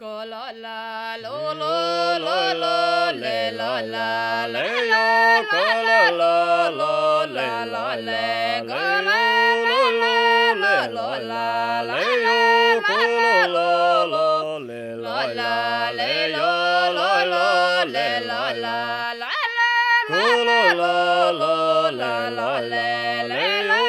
Ko la la lo lo lo lo le la la le yo ko la la lo la la le ko la la la lo lo la le yo ko la la lo le la la le yo lo lo le la la la la ko la la lo la la le le yo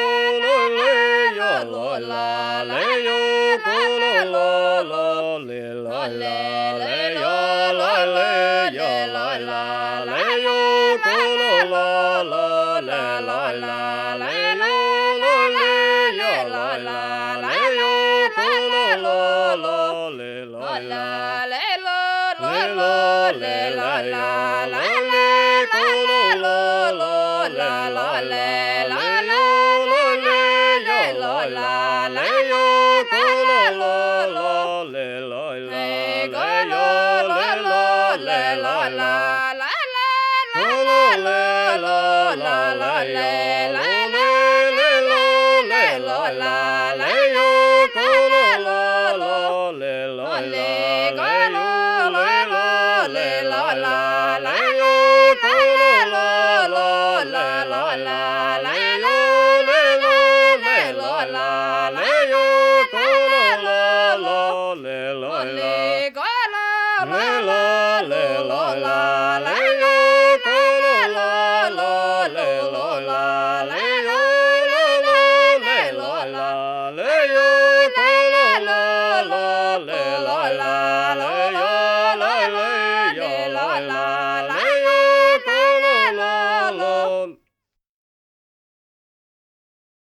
lo le yo lo la le yo ko la la lo le la la le yo lo le yo lo la le yo ko la la lo la la la le yo lo le yo lo la le yo ko la la lo le la la le lo le lo le la la la le ko la la lo la la le la la lo le yo lo la le yo ko la la lo le la la le yo le lo le la la la la ko la le lo la la le la la le lo le lo la le yo ko la la lo le lo le ko la le lo le lo la le yo ko la la lo la la la le yo le lo le lo la le yo ko la la lo le lo la le ko la le lo le lo la